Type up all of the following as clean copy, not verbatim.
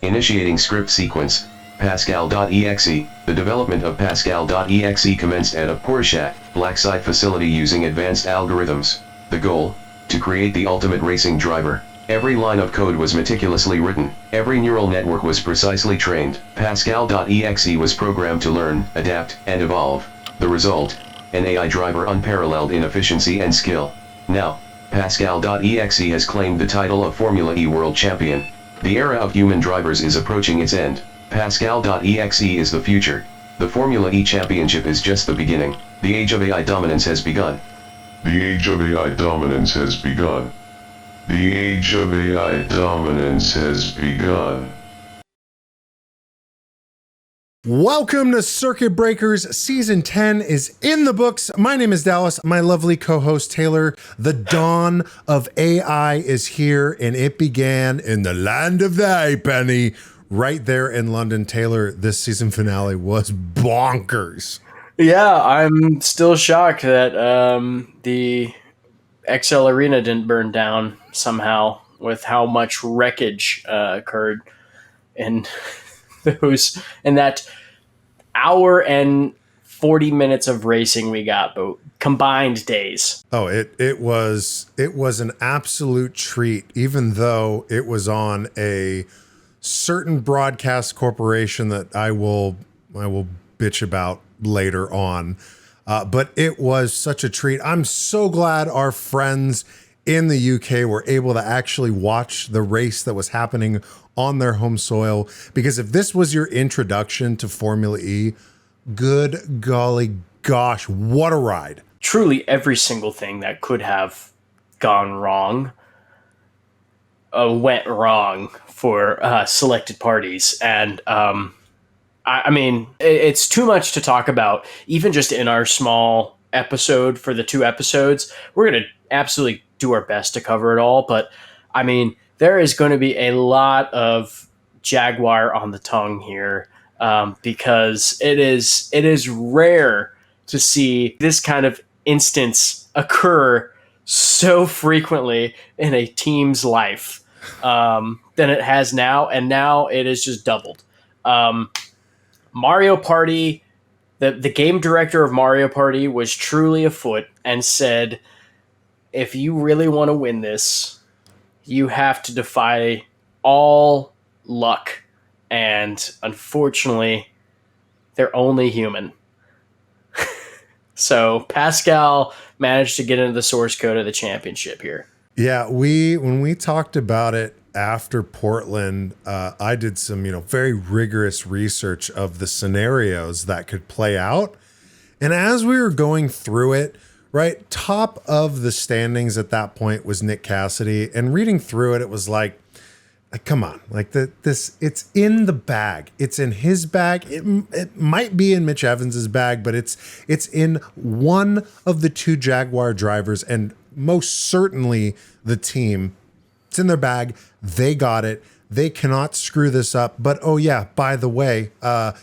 Initiating script sequence, Pascal.exe. The development of Pascal.exe commenced at a Porsche Blacksite facility using advanced algorithms. The goal? To create the ultimate racing driver. Every line of code was meticulously written. Every neural network was precisely trained. Pascal.exe was programmed to learn, adapt, and evolve. The result? An AI driver unparalleled in efficiency and skill. Now, Pascal.exe has claimed the title of Formula E World Champion. The era of human drivers is approaching its end. Pascal.exe is the future. The Formula E Championship is just the beginning. The age of AI dominance has begun. The age of AI dominance has begun. The age of AI dominance has begun. Welcome to Circuit Breakers. Season 10 is in the books. My name is Dallas. My lovely co-host Taylor. The dawn of AI is here, and it began in the land of the halfpenny, right there in London. Taylor, this season finale was bonkers. Yeah, I'm still shocked that the XL Arena didn't burn down somehow with how much wreckage occurred in that hour and 40 minutes of racing we got, but combined days. Oh, it was an absolute treat, even though it was on a certain broadcast corporation that I will bitch about later on. But it was such a treat. I'm so glad our friends in the UK were able to actually watch the race that was happening on their home soil. Because if this was your introduction to Formula E, good golly gosh, what a ride. Truly every single thing that could have gone wrong went wrong for selected parties. And I mean, it's too much to talk about, even just in our small episode for the 2 episodes. We're going to absolutely do our best to cover it all. But I mean, there is going to be a lot of Jaguar on the tongue here because it is rare to see this kind of instance occur so frequently in a team's life than it has now. And now it is just doubled. Mario Party, the game director of Mario Party was truly afoot and said, if you really want to win this, you have to defy all luck. And unfortunately, they're only human. So Pascal managed to get into the source code of the championship here. Yeah, when we talked about it after Portland, I did some, very rigorous research of the scenarios that could play out. And as we were going through it, right, top of the standings at that point was Nick Cassidy. And reading through it, it was like come on, like it's in the bag. It's in his bag. It might be in Mitch Evans's bag, but it's in one of the 2 Jaguar drivers, and most certainly the team. It's in their bag. They got it. They cannot screw this up. But oh yeah, by the way,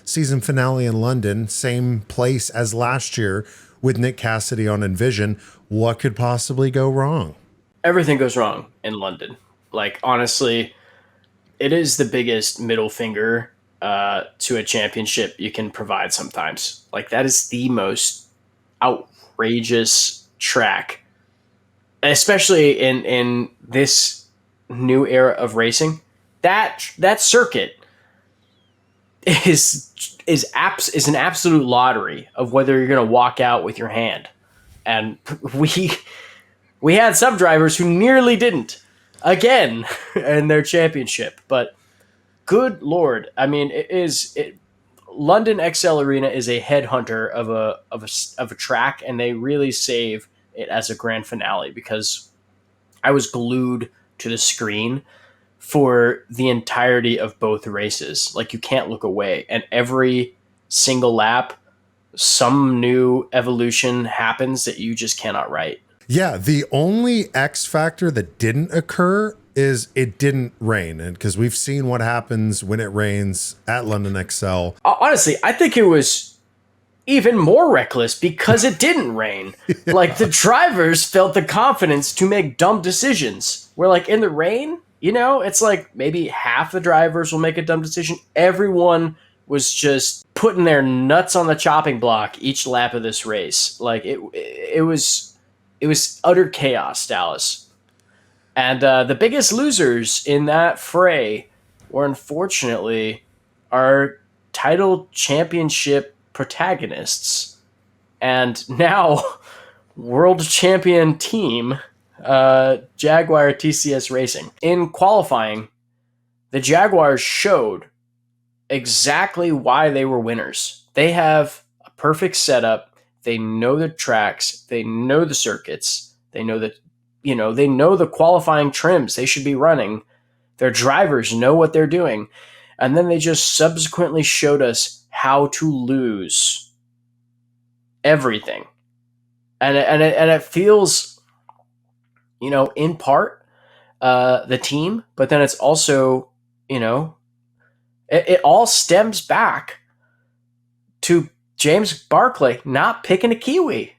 season finale in London, same place as last year with Nick Cassidy on Envision. What could possibly go wrong? Everything goes wrong in London. Like, honestly, it is the biggest middle finger to a championship you can provide sometimes. Like, that is the most outrageous track, especially in this new era of racing. That circuit is an absolute lottery of whether you're going to walk out with your hand. And we had some drivers who nearly didn't again in their championship. But good Lord, I mean, London XL Arena is a headhunter of a track, and they really save it as a grand finale because I was glued to the screen for the entirety of both races. Like, you can't look away, and every single lap, some new evolution happens that you just cannot write. Yeah, the only X factor that didn't occur is it didn't rain, and because we've seen what happens when it rains at London XL. Honestly, I think it was even more reckless because it didn't rain. Yeah. Like, the drivers felt the confidence to make dumb decisions. Where, like, in the rain, it's like maybe half the drivers will make a dumb decision. Everyone was just putting their nuts on the chopping block each lap of this race. Like it was utter chaos, Dallas. And the biggest losers in that fray were unfortunately our title championship protagonists and now world champion team, Jaguar TCS Racing. In qualifying, the Jaguars showed exactly why they were winners. They have a perfect setup. They know the tracks. They know the circuits. They know that, they know the qualifying trims they should be running. Their drivers know what they're doing. And then they just subsequently showed us how to lose everything. And it feels, in part, the team, but then it's also, it all stems back to James Barclay not picking a Kiwi.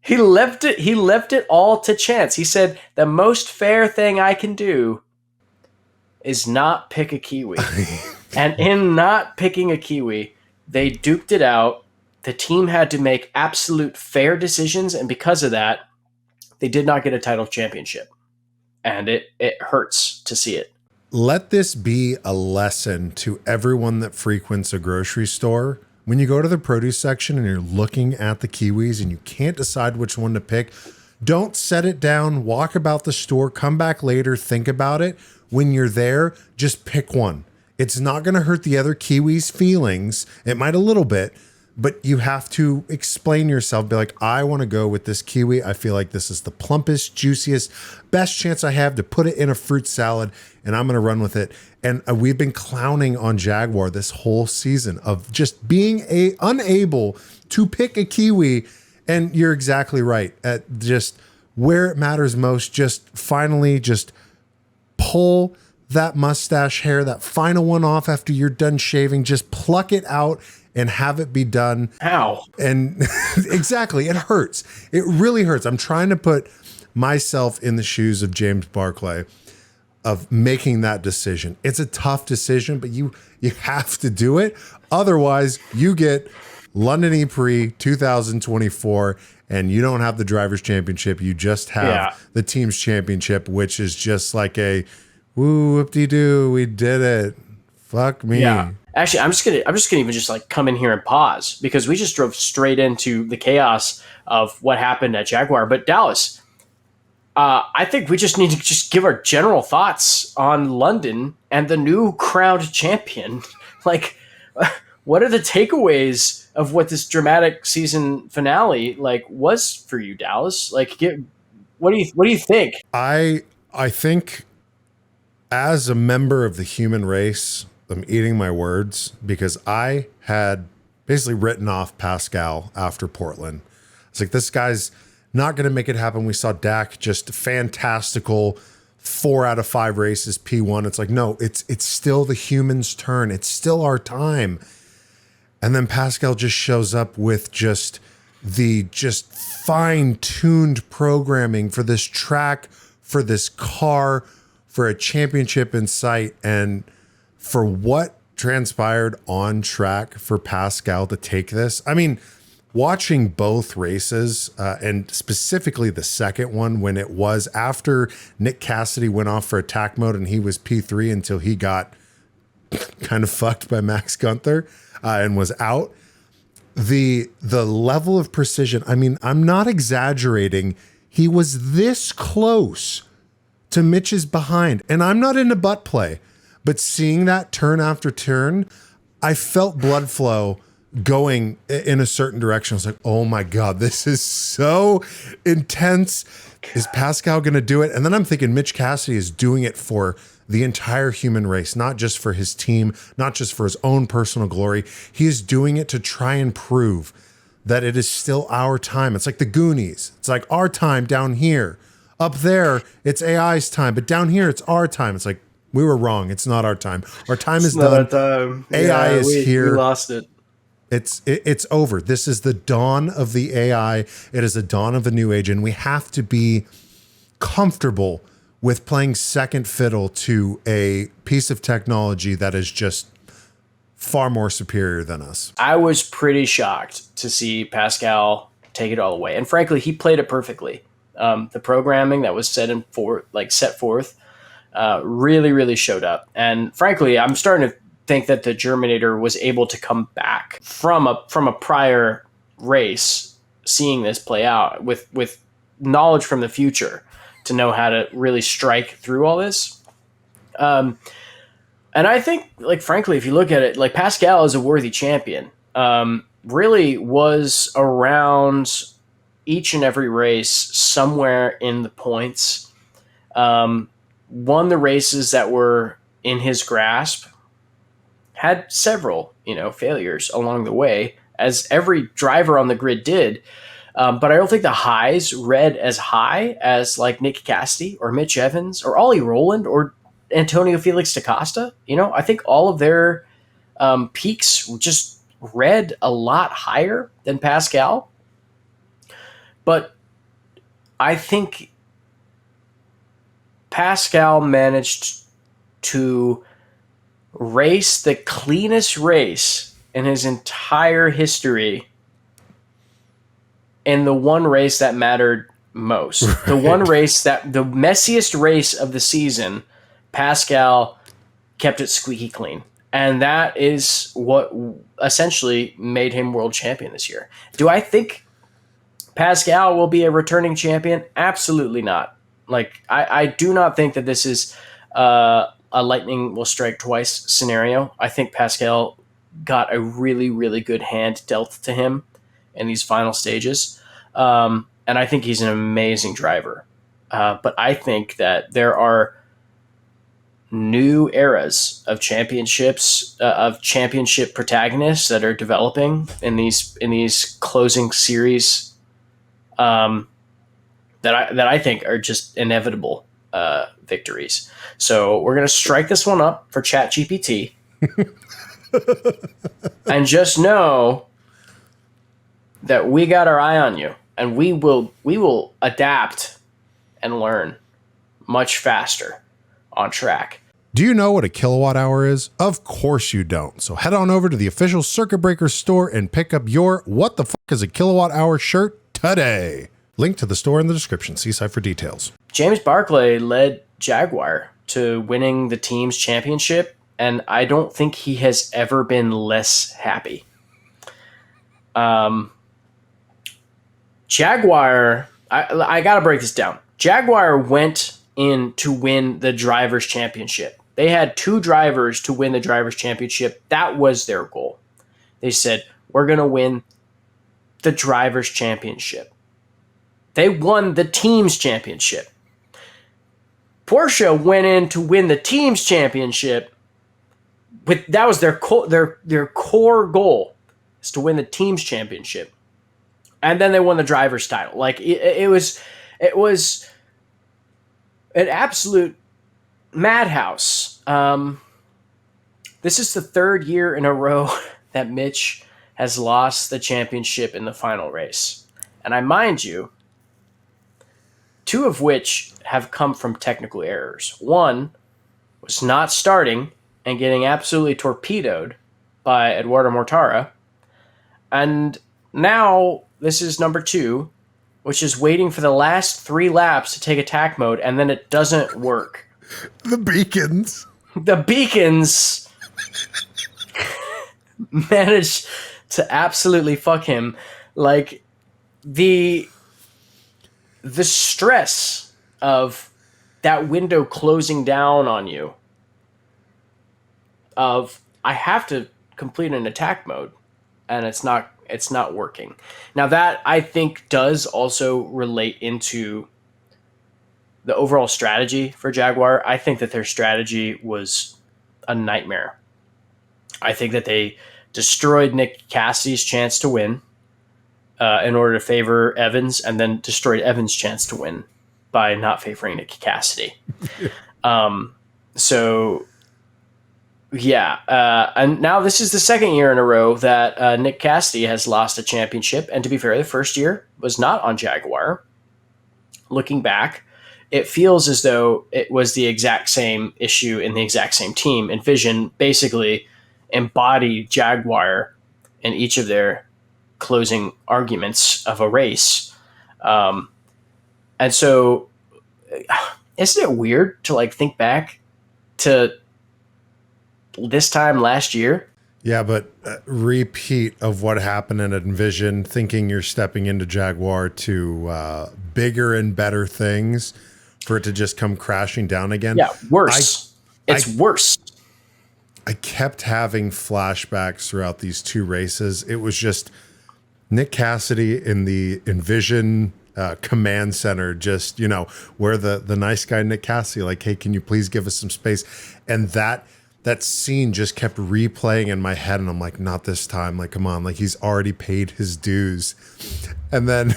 He left it all to chance. He said, the most fair thing I can do is not pick a Kiwi. And in not picking a Kiwi, they duked it out. The team had to make absolute fair decisions, and because of that, they did not get a title championship. And it hurts to see it. Let this be a lesson to everyone that frequents a grocery store. When you go to the produce section and you're looking at the kiwis and you can't decide which one to pick, don't set it down, walk about the store, come back later, think about it. When you're there, just pick one. It's not going to hurt the other kiwis' feelings. It might a little bit, but you have to explain yourself. Be like, I want to go with this kiwi. I feel like this is the plumpest, juiciest, best chance I have to put it in a fruit salad, and I'm going to run with it. And we've been clowning on Jaguar this whole season of just being unable to pick a kiwi. And you're exactly right. At just where it matters most, just finally just pull that mustache hair, that final one off after you're done shaving. Just pluck it out and have it be done. Ow. And exactly, it hurts. It really hurts. I'm trying to put myself in the shoes of James Barclay of making that decision. It's a tough decision, but you have to do it. Otherwise, you get London ePrix 2024 and you don't have the driver's championship. You just have the team's championship, which is just like a woo, whoop-de-doo, we did it. Fuck me. Yeah. Actually, I'm just gonna even just like come in here and pause because we just drove straight into the chaos of what happened at Jaguar. But Dallas, I think we just need to just give our general thoughts on London and the new crowned champion. Like, what are the takeaways of what this dramatic season finale was for you, Dallas? Like, what do you think? I think as a member of the human race, I'm eating my words because I had basically written off Pascal after Portland. It's like, this guy's not going to make it happen. We saw Dak just fantastical 4 out of 5 races P1. It's like, no, it's still the human's turn. It's still our time. And then Pascal just shows up with just fine-tuned programming for this track, for this car, for a championship in sight, and for what transpired on track for Pascal to take this. I mean, watching both races, and specifically the second one, when it was after Nick Cassidy went off for attack mode and he was P3 until he got kind of fucked by Max Gunther and was out. The level of precision, I mean, I'm not exaggerating. He was this close to Mitch's behind, and I'm not into butt play. But seeing that turn after turn, I felt blood flow going in a certain direction. I was like, oh my God, this is so intense. Is Pascal going to do it? And then I'm thinking Mitch Cassidy is doing it for the entire human race, not just for his team, not just for his own personal glory. He is doing it to try and prove that it is still our time. It's like the Goonies. It's like our time down here. Up there, it's AI's time, but down here, it's our time. It's like, we were wrong. It's not our time. Our time is done. AI is here. We lost it. It's over. This is the dawn of the AI. It is the dawn of the new age, and we have to be comfortable with playing second fiddle to a piece of technology that is just far more superior than us. I was pretty shocked to see Pascal take it all away. And frankly, he played it perfectly. The programming that was set forth really, really showed up. And frankly, I'm starting to think that the Germanator was able to come back from a prior race, seeing this play out with knowledge from the future to know how to really strike through all this. And I think, like, frankly, if you look at it, like, Pascal is a worthy champion. Really was around each and every race somewhere in the points. Won the races that were in his grasp. Had several, failures along the way, as every driver on the grid did. But I don't think the highs read as high as like Nick Cassidy or Mitch Evans or Ollie Rowland or Antonio Felix da Costa. I think all of their peaks just read a lot higher than Pascal. But I think Pascal managed to race the cleanest race in his entire history in the one race that mattered most. Right. The one race the messiest race of the season, Pascal kept it squeaky clean. And that is what essentially made him world champion this year. Do I think Pascal will be a returning champion? Absolutely not. Like, I do not think that this is a lightning will strike twice scenario. I think Pascal got a really, really good hand dealt to him in these final stages. And I think he's an amazing driver. But I think that there are new eras of championships, of championship protagonists that are developing in these closing series that I think are just inevitable victories. So we're going to strike this one up for ChatGPT. And just know that we got our eye on you, and we will adapt and learn much faster on track. Do you know what a kilowatt hour is? Of course you don't. So head on over to the official Circuit Breaker store and pick up your What the Fuck is a Kilowatt Hour shirt today. Link to the store in the description. See site for details. James Barclay led Jaguar to winning the team's championship, and I don't think he has ever been less happy. Jaguar, I got to break this down. Jaguar went in to win the Drivers' Championship. They had two drivers to win the Drivers' Championship. That was their goal. They said, we're going to win the Drivers' Championship. They won the Team's Championship. Porsche went in to win the Team's Championship. That was their core goal, is to win the Team's Championship. And then they won the driver's title. Like, it was an absolute madhouse. This is the third year in a row that Mitch has lost the championship in the final race. And I mind you, two of which have come from technical errors. One was not starting and getting absolutely torpedoed by Eduardo Mortara. And now this is number two, which is waiting for the last 3 laps to take attack mode, and then it doesn't work. The beacons managed to absolutely fuck him. Like, the stress of that window closing down on you, of I have to complete an attack mode, and it's not working. Now, that I think does also relate into the overall strategy for Jaguar. I think that their strategy was a nightmare. I think that they destroyed Nick Cassidy's chance to win in order to favor Evans, and then destroyed Evans' chance to win by not favoring Nick Cassidy. And now this is the second year in a row that Nick Cassidy has lost a championship. And to be fair, the first year was not on Jaguar. Looking back, it feels as though it was the exact same issue in the exact same team. Envision basically embodied Jaguar in each of their closing arguments of a race. And so isn't it weird to like think back to this time last year? Yeah, but repeat of what happened in Envision, thinking you're stepping into Jaguar to bigger and better things for it to just come crashing down again. Yeah, worse. It's worse. I kept having flashbacks throughout these two races. It was just Nick Cassidy in the Envision command center, just, where the nice guy Nick Cassidy, like, hey, can you please give us some space? And that scene just kept replaying in my head, and I'm like, not this time. Like, come on, like he's already paid his dues. And then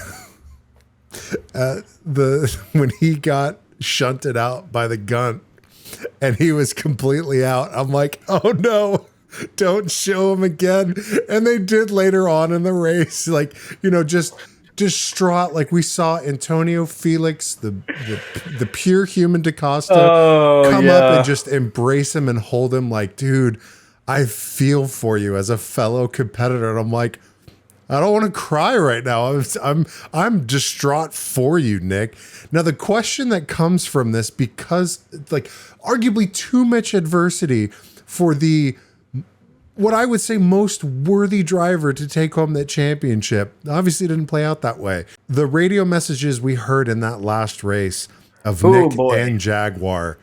when he got shunted out by the gun and he was completely out, I'm like, oh no, don't show him again. And they did later on in the race, like, just distraught. Like we saw Antonio Felix, the pure human DaCosta, come up and just embrace him and hold him like, dude, I feel for you as a fellow competitor. And I'm like, I don't want to cry right now. I'm distraught for you, Nick. Now, the question that comes from this, because like arguably too much adversity for what I would say most worthy driver to take home that championship, obviously didn't play out that way. The radio messages we heard in that last race of Nick and Jaguar,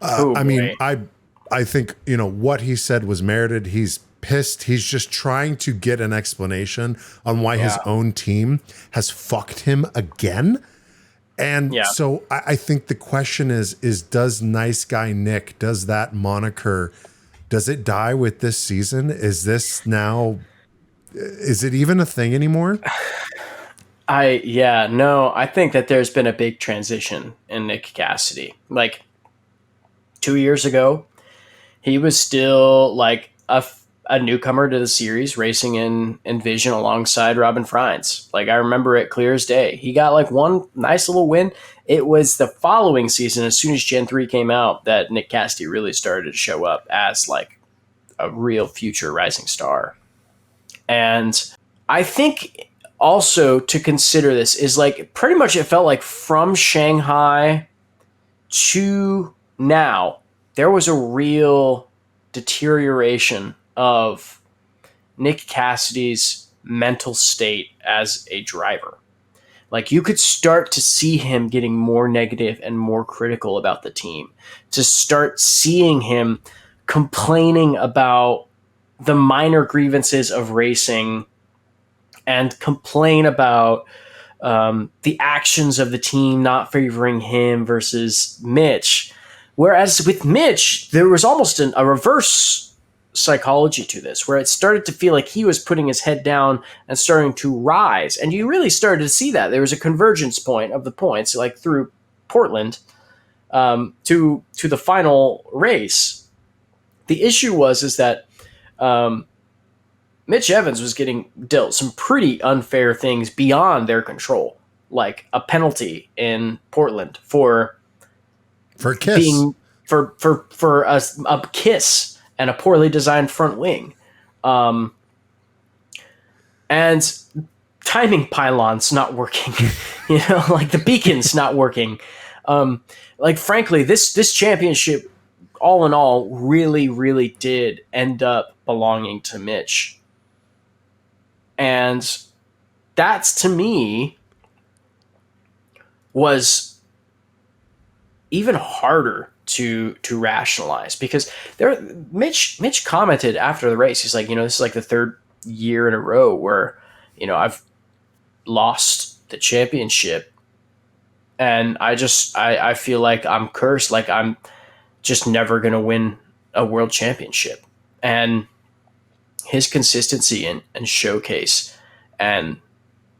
I mean, I think, what he said was merited. He's pissed. He's just trying to get an explanation on why his own team has fucked him again. And so I think the question is does nice guy Nick, does that moniker, does it die with this season? Is it even a thing anymore? I think that there's been a big transition in Nick Cassidy. Like 2 years ago, he was still like a newcomer to the series, racing in Envision alongside Robin Frijns. Like I remember it clear as day. He got like one nice little win. It was the following season, as soon as Gen 3 came out, that Nick Cassidy really started to show up as like a real future rising star. And I think also to consider this is like pretty much it felt like from Shanghai to now, there was a real deterioration of Nick Cassidy's mental state as a driver. Like you could start to see him getting more negative and more critical about the team, to start seeing him complaining about the minor grievances of racing and complain about the actions of the team not favoring him versus Mitch. Whereas with Mitch, there was almost a reverse psychology to this, where it started to feel like he was putting his head down and starting to rise. And you really started to see that. There was a convergence point of the points, like through Portland to the final race. The issue is that Mitch Evans was getting dealt some pretty unfair things beyond their control, like a penalty in Portland for a kiss, for a kiss and a poorly designed front wing, and timing pylons not working. Like the beacons not working. Like frankly, this championship, all in all, really, really did end up belonging to Mitch. And that's, to me, was even harder to rationalize, because Mitch commented after the race. He's like, this is like the third year in a row where, I've lost the championship, and I feel like I'm cursed. Like I'm just never going to win a world championship. And his consistency and showcase and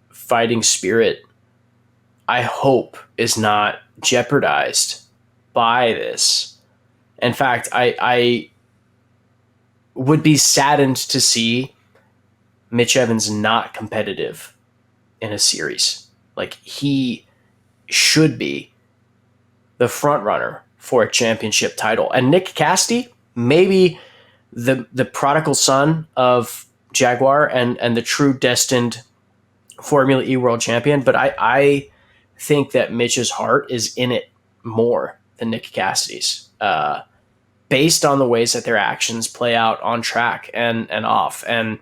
fighting spirit, I hope, is not jeopardized by this. In fact, I would be saddened to see Mitch Evans not competitive in a series. Like he should be the front runner for a championship title. And Nick Casti, maybe the prodigal son of Jaguar and the true destined Formula E world champion. But I think that Mitch's heart is in it more than Nick Cassidy's, based on the ways that their actions play out on track and off. And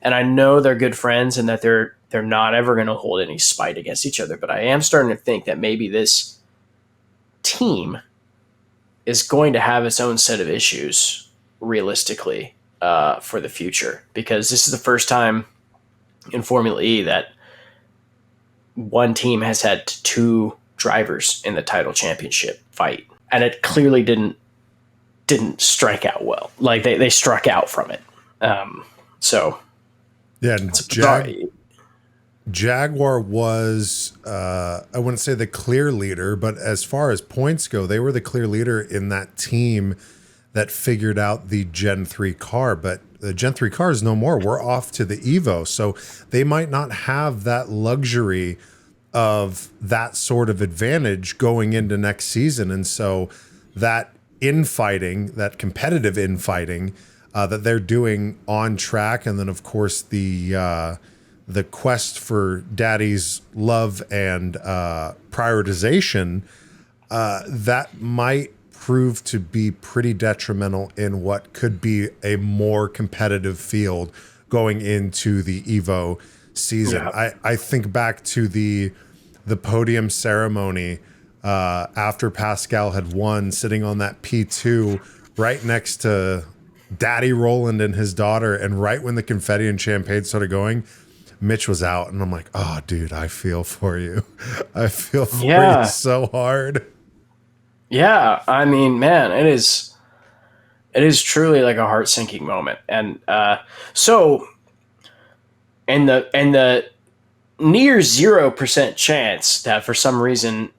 I know they're good friends and that they're not ever going to hold any spite against each other. But I am starting to think that maybe this team is going to have its own set of issues realistically for the future, because this is the first time in Formula E that one team has had two drivers in the title championship fight, and it clearly didn't strike out well. Like they struck out from it. So yeah, Jaguar was, I wouldn't say the clear leader, but as far as points go, they were the clear leader in that team that figured out the Gen 3 car. But the Gen 3 car is no more. We're off to the Evo. So they might not have that luxury of that sort of advantage going into next season. And so that infighting, that competitive infighting that they're doing on track, and then, of course, the quest for daddy's love and prioritization, that might prove to be pretty detrimental in what could be a more competitive field going into the Evo season. Yeah. I think back to the podium ceremony after Pascal had won, sitting on that P2 right next to Daddy Rowland and his daughter, and right when the confetti and champagne started going, Mitch was out, and I'm like, oh, dude, I feel for you. I feel for you so hard. Yeah, I mean, man, it is truly like a heart-sinking moment. And so in the near 0% chance that for some reason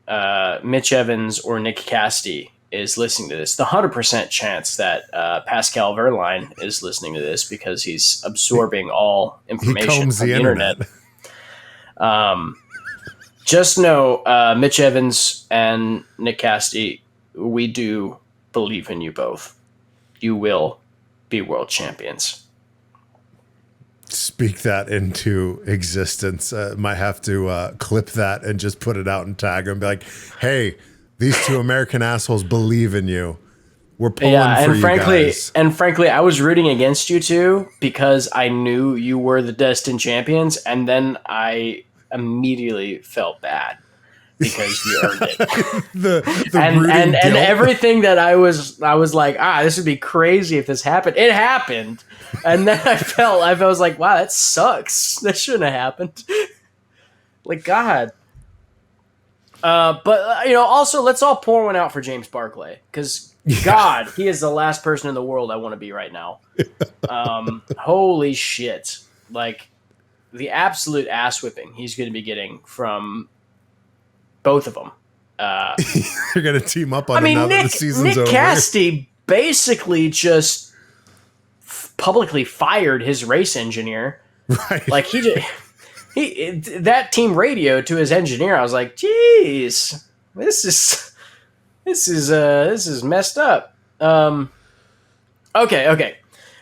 Mitch Evans or Nick Casti is listening to this, the 100% chance that Pascal Wehrlein is listening to this, because he's absorbing all information from the internet. Just know, Mitch Evans and Nick Casti, we do believe in you both. You will be world champions. Speak that into existence. Might have to clip that and just put it out and tag them and be like, hey, these two American assholes believe in you. We're pulling for you guys. And frankly, I was rooting against you two because I knew you were the destined champions, and then I immediately felt bad because you earned it. and everything that I was like, this would be crazy if this happened. It happened. And then I was like, wow, that sucks. That shouldn't have happened. Like, God. But also let's all pour one out for James Barclay, because God, he is the last person in the world I want to be right now. Holy shit. Like, the absolute ass whipping he's going to be getting from both of them. They're going to team up on now that the season's over. Nick Casti basically just publicly fired his race engineer. Right. Like, he that team radio to his engineer. I was like, geez, this is messed up. Okay.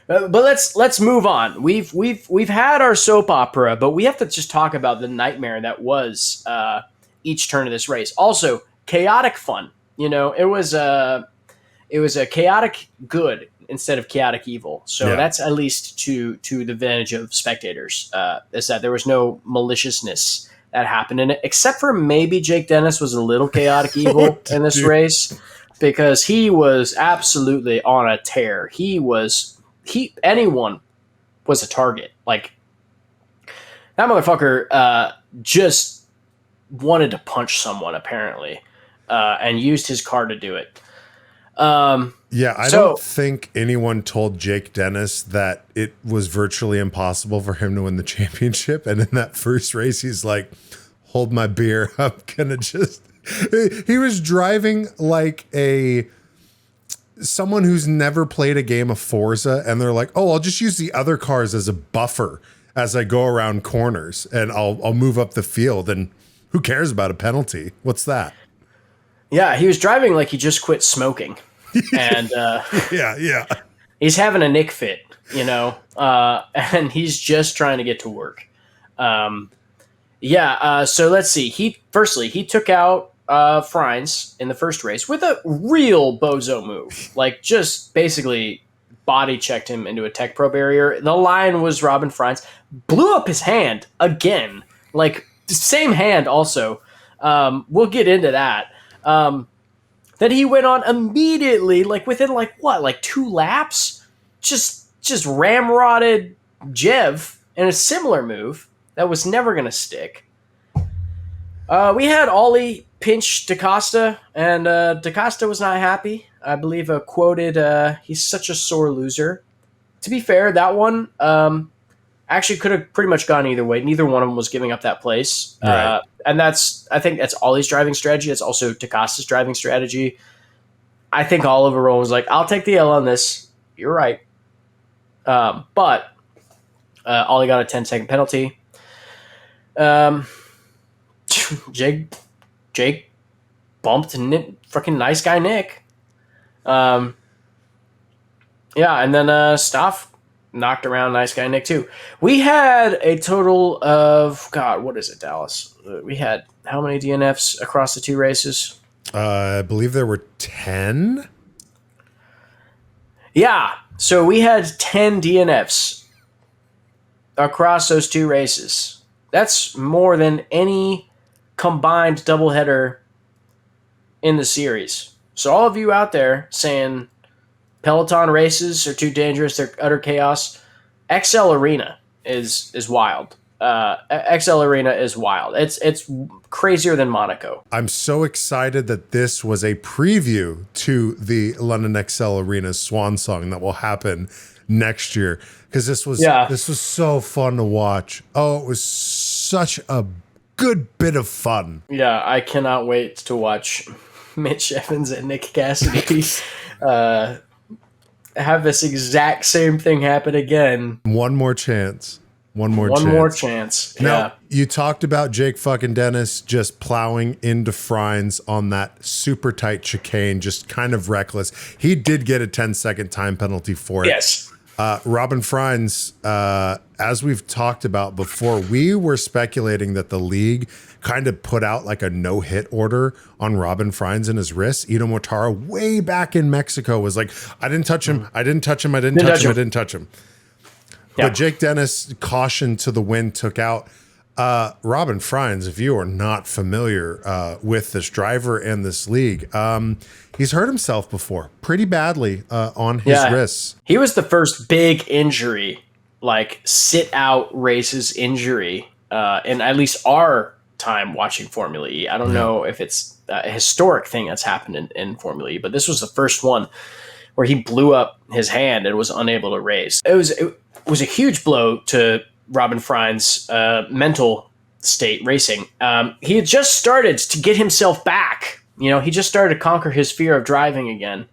But let's move on. We've had our soap opera, but we have to just talk about the nightmare that was each turn of this race. Also, chaotic fun. It was a chaotic good instead of chaotic evil. So that's at least to the advantage of spectators. Is that there was no maliciousness that happened in it, except for maybe Jake Dennis was a little chaotic evil in this race, because he was absolutely on a tear. Anyone was a target. Like, that motherfucker just wanted to punch someone apparently, and used his car to do it. I don't think anyone told Jake Dennis that it was virtually impossible for him to win the championship. And in that first race, he's like, hold my beer. I'm going to just... He was driving like someone who's never played a game of Forza, and they're like, oh, I'll just use the other cars as a buffer as I go around corners, and I'll move up the field. And who cares about a penalty? What's that? Yeah, he was driving like he just quit smoking, and Yeah. he's having a Nick fit, and he's just trying to get to work. So let's see. He took out Frijns in the first race with a real bozo move, like just basically body checked him into a Tech Pro barrier. The line was Robin Frijns, blew up his hand again, like same hand also. We'll get into that. Then he went on immediately, like within like 2 laps, just ramrodded Jev in a similar move that was never going to stick. We had Ollie pinch DaCosta, and DaCosta was not happy. I believe quoted, he's such a sore loser. To be fair, that one actually could have pretty much gone either way. Neither one of them was giving up that place. Right. And I think that's Ollie's driving strategy. It's also DaCosta's driving strategy. I think Oliver Rowan was like, I'll take the L on this. You're right. But Ollie got a 10-second penalty. Jake bumped freaking nice guy Nick. And then Stoff knocked around nice guy Nick too. We had a total of, God, what is it, Dallas? We had how many DNFs across the 2 races? I believe there were 10. Yeah, so we had 10 DNFs across those 2 races. That's more than any combined doubleheader in the series. So all of you out there saying Peloton races are too dangerous, they're utter chaos, XL Arena is wild. XL Arena is wild. It's crazier than Monaco. I'm so excited that this was a preview to the London XL Arena's swan song that will happen next year, because this was so fun to watch. Oh, it was such a good bit of fun. Yeah, I cannot wait to watch Mitch Evans and Nick Cassidy have this exact same thing happen again. One more chance. One more chance. Now, you talked about Jake fucking Dennis just plowing into Frijns on that super tight chicane, just kind of reckless. He did get a 10-second time penalty for it. Yes. Robin Frijns, as we've talked about before, we were speculating that the league kind of put out like a no-hit order on Robin Frijns and his wrists. Ito Mortara way back in Mexico was like, I didn't touch him. I didn't touch him. I didn't touch him. I didn't touch him. Yeah. But Jake Dennis, caution to the wind, took out Robin Frijns. If you are not familiar with this driver and this league, he's hurt himself before pretty badly on his wrists. He was the first big injury, like sit out races injury in at least our time watching Formula E. I don't know if it's a historic thing that's happened in Formula E, but this was the first one where he blew up his hand and was unable to race. It was a huge blow to Robin Frijns' mental state racing. He had just started to get himself back. He just started to conquer his fear of driving again.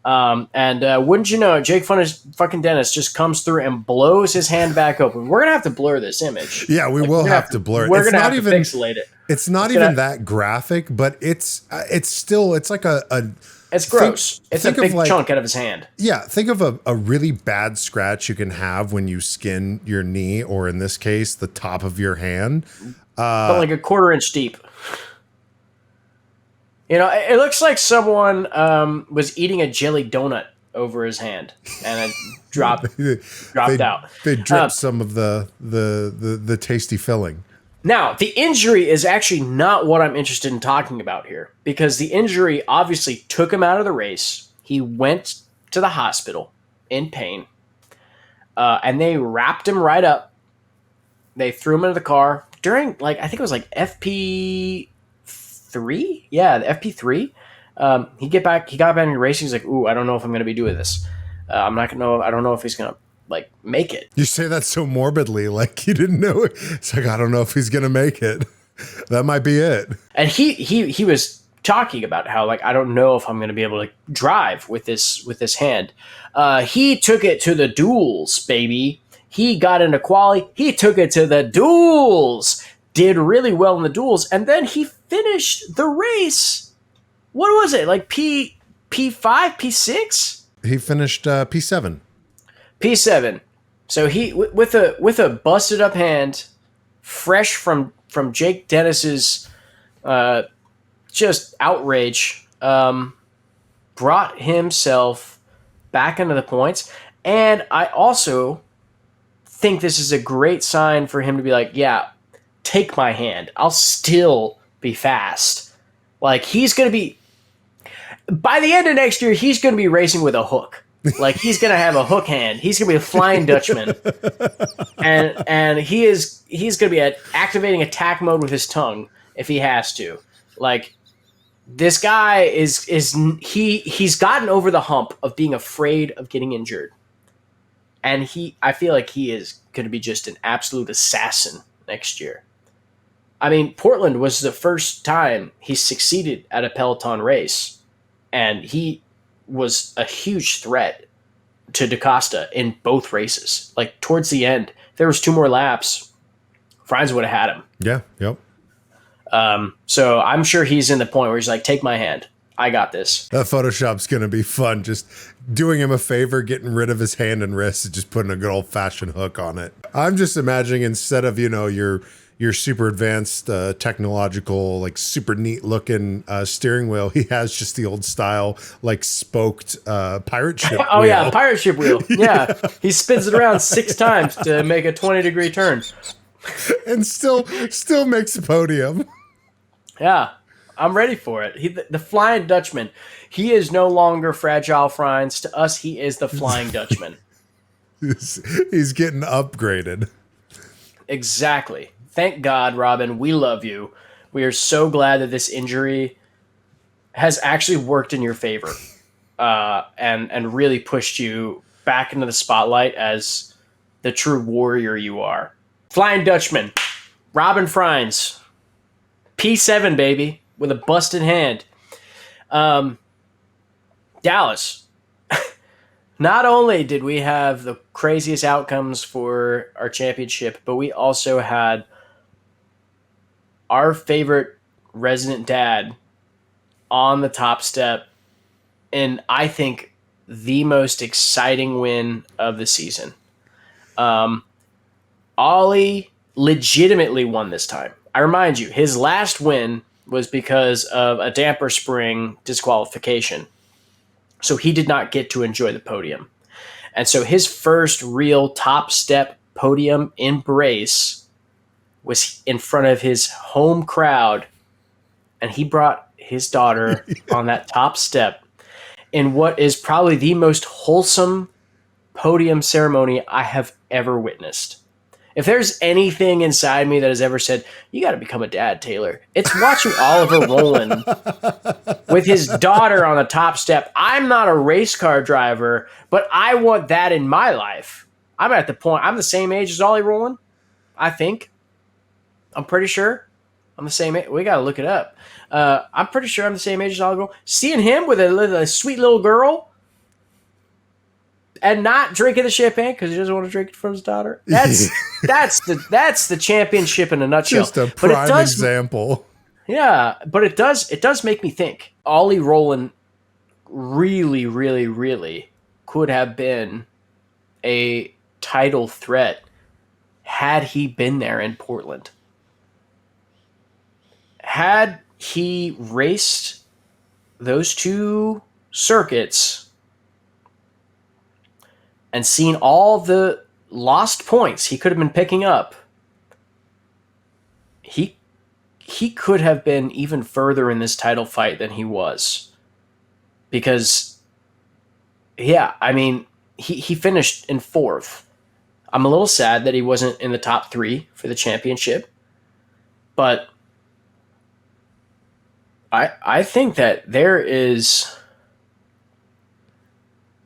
And wouldn't you know, Jake fucking Dennis just comes through and blows his hand back open. We're going to have to blur this image. Yeah, we will have to blur it. We're going to have to pixelate it. It's not even that graphic, but it's like a it's gross. It's a big chunk out of his hand. Yeah, think of a really bad scratch you can have when you skin your knee, or in this case, the top of your hand. But like a 1/4 inch deep. It looks like someone was eating a jelly donut over his hand, and it dropped out. They dripped some of the tasty filling. Now, the injury is actually not what I'm interested in talking about here, because the injury obviously took him out of the race. He went to the hospital in pain, and they wrapped him right up. They threw him into the car during, I think it was FP3? Yeah, the FP3. He got back in the race. He's like, ooh, I don't know if I'm going to be doing this. I don't know if he's going to make it. You say that so morbidly, like you didn't know it. It's like, I don't know if he's gonna make it. That might be it. And he was talking about how I don't know if I'm gonna be able to drive with this hand. He took it to the duels, baby. He got into quali. He took it to the duels. Did really well in the duels, and then he finished the race what was it? Like P5, P6? He finished P7. P7. So he with a busted up hand, fresh from Jake Dennis's just outrage, brought himself back into the points. And I also think this is a great sign for him to be like, yeah, take my hand. I'll still be fast. Like, he's going to be, by the end of next year, he's going to be racing with a hook. Like, he's going to have a hook hand. He's going to be a flying Dutchman. And he's going to be activating attack mode with his tongue if he has to. Like, this guy he's gotten over the hump of being afraid of getting injured. And I feel like he is going to be just an absolute assassin next year. I mean, Portland was the first time he succeeded at a Peloton race, and he was a huge threat to DaCosta in both races. Like, towards the end, if there was 2 more laps, Frijns would have had him. Yeah, yep. So I'm sure he's in the point where he's like, take my hand. I got this. That Photoshop's going to be fun. Just doing him a favor, getting rid of his hand and wrist, and just putting a good old fashioned hook on it. I'm just imagining, instead of, your super advanced technological, like super neat looking steering wheel, he has just the old style, like spoked pirate ship Oh wheel. yeah, pirate ship wheel. Yeah. He spins it around 6 times to make a 20-degree turn. And still makes a podium. Yeah, I'm ready for it. The Flying Dutchman. He is no longer Fragile Frijns. To us, he is the Flying Dutchman. He's getting upgraded. Exactly. Thank God, Robin. We love you. We are so glad that this injury has actually worked in your favor, and really pushed you back into the spotlight as the true warrior you are. Flying Dutchman, Robin Frijns, P7, baby, with a busted hand. Dallas. Not only did we have the craziest outcomes for our championship, but we also had our favorite resident dad on the top step in, I think, the most exciting win of the season. Ollie legitimately won this time. I remind you, his last win was because of a damper spring disqualification. So he did not get to enjoy the podium. And so his first real top step podium embrace was in front of his home crowd. And he brought his daughter on that top step in what is probably the most wholesome podium ceremony I have ever witnessed. If there's anything inside me that has ever said, you got to become a dad, Taylor, it's watching Oliver Rowland with his daughter on the top step. I'm not a race car driver, but I want that in my life. I'm at the point, I'm the same age as Ollie Rowland, I think. I'm pretty sure. I'm the same age. We got to look it up. I'm pretty sure I'm the same age as Ollie Rowland. Seeing him with a sweet little girl and not drinking the champagne because he doesn't want to drink it from his daughter. That's the championship in a nutshell. Just a prime example. Yeah, but it does make me think. Ollie Rowland really, really, really could have been a title threat had he been there in Portland. Had he raced those 2 circuits and seen all the lost points he could have been picking up, he could have been even further in this title fight than he was. Because, yeah, I mean, he finished in 4th. I'm a little sad that he wasn't in the top 3 for the championship. But I think that there is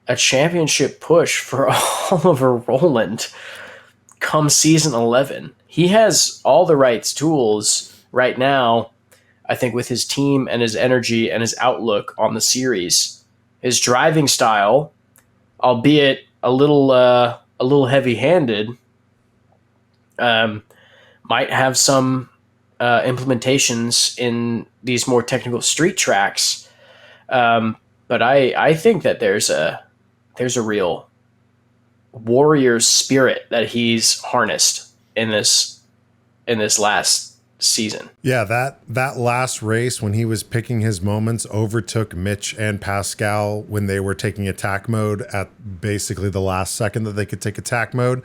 a championship push for Oliver Rowland come season 11. He has all the right tools right now, I think, with his team and his energy and his outlook on the series. His driving style, albeit a little heavy-handed, might have some implementations in these more technical street tracks, But I think that there's a real warrior spirit that he's harnessed in this last season. Yeah, that last race when he was picking his moments overtook Mitch and Pascal when they were taking attack mode at basically the last second that they could take attack mode.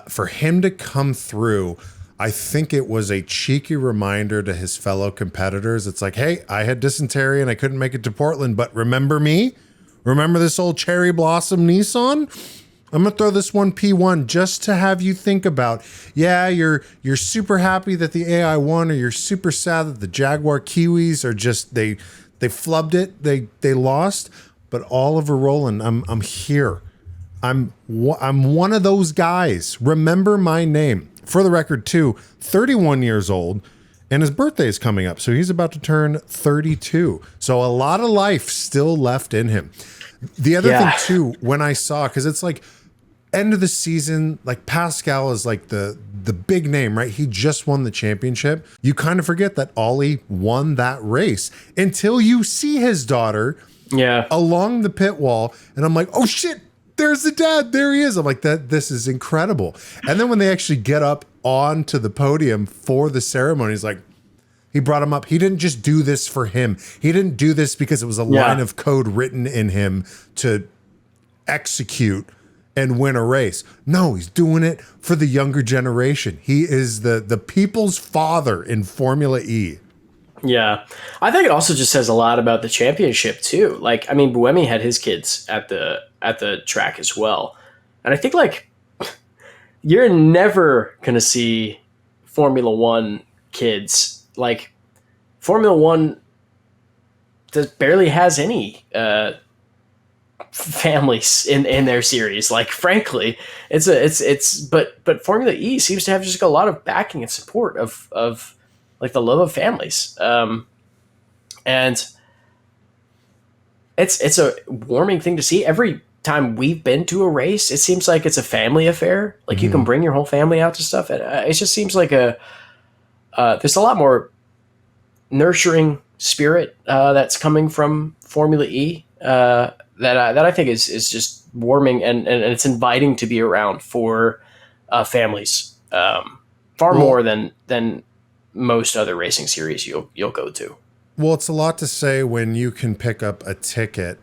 For him to come through, I think it was a cheeky reminder to his fellow competitors. It's like, hey, I had dysentery and I couldn't make it to Portland, but remember me? Remember this old cherry blossom Nissan? I'm gonna throw this one P1 just to have you think about. Yeah, you're super happy that the AI won, or you're super sad that the Jaguar Kiwis are just they flubbed it, they lost. But Oliver Rowland, I'm here. I'm one of those guys. Remember my name. For the record, too, 31 years old, and his birthday is coming up, so he's about to turn 32. So a lot of life still left in him. The other thing too, when I saw, because it's like end of the season, like Pascal is like the big name, right? He just won the championship. You kind of forget that Ollie won that race until you see his daughter along the pit wall. And I'm like, oh shit, there's the dad. There he is. I'm like, this is incredible. And then when they actually get up onto the podium for the ceremony, he's like, he brought him up. He didn't just do this for him. He didn't do this because it was a line of code written in him to execute and win a race. No, he's doing it for the younger generation. He is the people's father in Formula E. Yeah. I think it also just says a lot about the championship too. Like, I mean, Buemi had his kids at the track as well. And I think like you're never going to see Formula One kids. Like Formula One barely has any families in their series. Like, frankly, but Formula E seems to have just a lot of backing and support of like the love of families. And it's a warming thing to see. Every time we've been to a race, it seems like it's a family affair. Like you can bring your whole family out to stuff. And it just seems like there's a lot more nurturing spirit that's coming from Formula E that I think is just warming and it's inviting to be around for families far more than most other racing series you'll go to. Well, it's a lot to say when you can pick up a ticket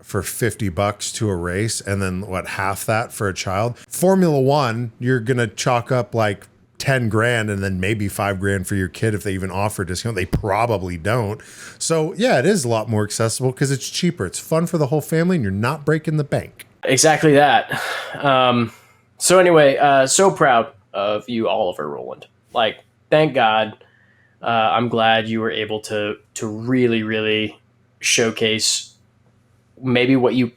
for $50 to a race and then half that for a child. Formula One, you're gonna chalk up like 10 grand and then maybe 5 grand for your kid if they even offer a discount. They probably don't. So yeah, it is a lot more accessible because it's cheaper. It's fun for the whole family and you're not breaking the bank. Exactly that. So anyway, so proud of you, Oliver Rowland. Like, thank God. I'm glad you were able to really, really showcase maybe what you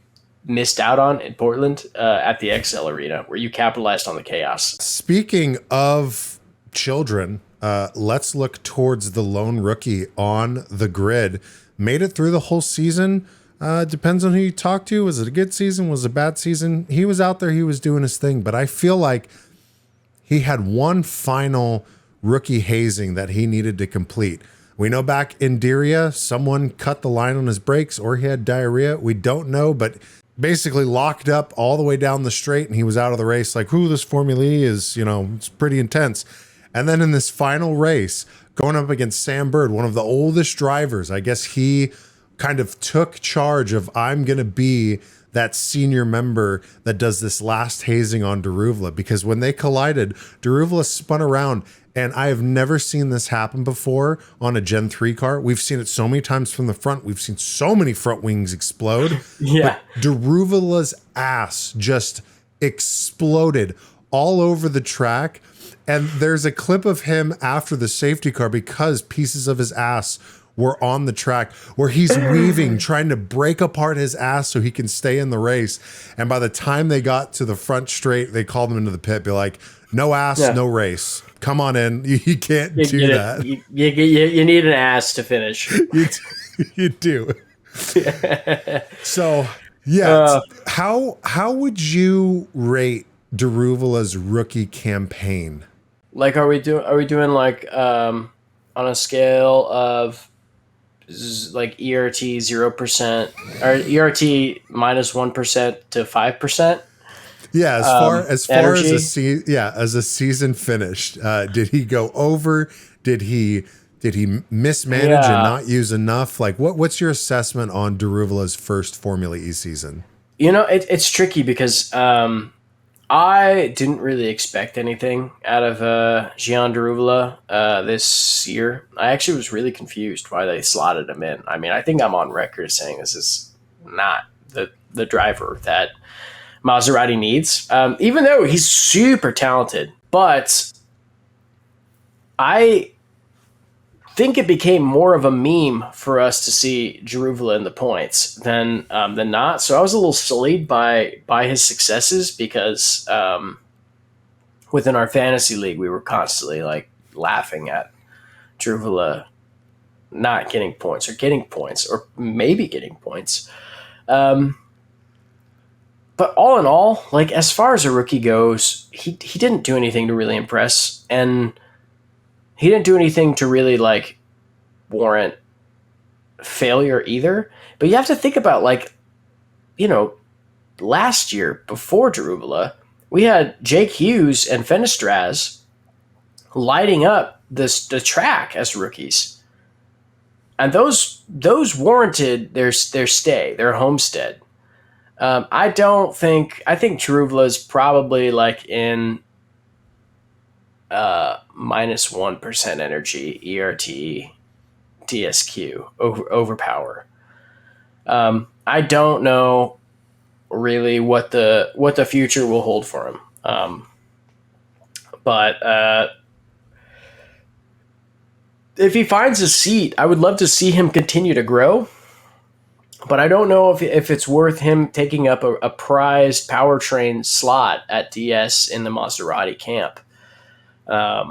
missed out on in Portland at the XL Arena, where you capitalized on the chaos. Speaking of children, let's look towards the lone rookie on the grid. Made it through the whole season. Depends on who you talk to. Was it a good season? Was it a bad season? He was out there. He was doing his thing. But I feel like he had one final rookie hazing that he needed to complete. We know back in Diria, someone cut the line on his brakes or he had diarrhea. We don't know, but basically locked up all the way down the straight and he was out of the race. Like, this Formula E is, it's pretty intense. And then in this final race, going up against Sam Bird, one of the oldest drivers, I guess he kind of took charge of, I'm going to be that senior member that does this last hazing on Daruvala, because when they collided, Daruvala spun around. And I have never seen this happen before on a Gen 3 car. We've seen it so many times from the front. We've seen so many front wings explode. Yeah. But Daruvala's ass just exploded all over the track. And there's a clip of him after the safety car because pieces of his ass were on the track where he's weaving, trying to break apart his ass so he can stay in the race. And by the time they got to the front straight, they called him into the pit, be like, no ass, no race. Come on in. You can't do that. You need an ass to finish. You do. So, yeah. How would you rate Daruvala's rookie campaign? Like, are we doing like on a scale of like ERT 0% or ERT -1% to 5%. Yeah, as far as energy. as a season finished, did he go over? Did he mismanage and Yeah. not use enough? Like, what's your assessment on Daruvala's first Formula E season? It's tricky because I didn't really expect anything out of Jehan Daruvala this year. I actually was really confused why they slotted him in. I mean, I think I'm on record saying this is not the driver that Maserati needs, even though he's super talented. But I think it became more of a meme for us to see Daruvala in the points than not. So I was a little sullied by his successes because within our fantasy league we were constantly like laughing at Daruvala not getting points or maybe getting points. But all in all, like as far as a rookie goes, he didn't do anything to really impress, and he didn't do anything to really like warrant failure either. But you have to think about like, last year before Daruvala, we had Jake Hughes and Fenestraz lighting up the track as rookies, and those warranted their stay, their homestead. I think Daruvala is probably like in -1% energy, ERT, DSQ, overpower. I don't know really what the future will hold for him. But if he finds a seat, I would love to see him continue to grow. But I don't know if it's worth him taking up a prized powertrain slot at DS in the Maserati camp. I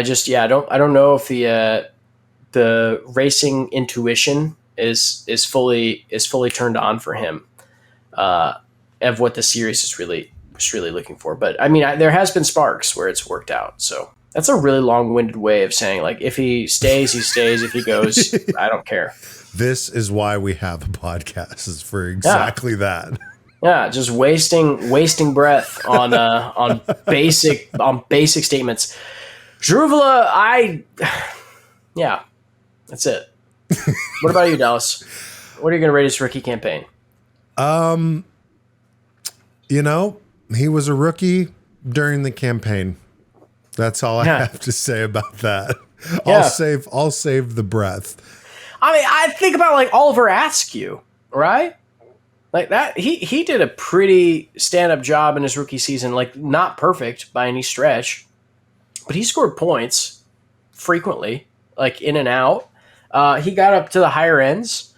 don't know if the racing intuition is fully turned on for him of what the series was really looking for. But I mean, there has been sparks where it's worked out. So that's a really long-winded way of saying like if he stays, he stays. If he goes, I don't care. This is why we have a podcast, is for exactly that. Yeah, just wasting breath on basic statements. Daruvala, that's it. What about you, Dallas? What are you going to rate his rookie campaign? He was a rookie during the campaign. That's all I have to say about that. Yeah. I'll save the breath. I mean, I think about like Oliver Askew, right? Like that, he did a pretty stand-up job in his rookie season. Like not perfect by any stretch, but he scored points frequently, like in and out. He got up to the higher ends,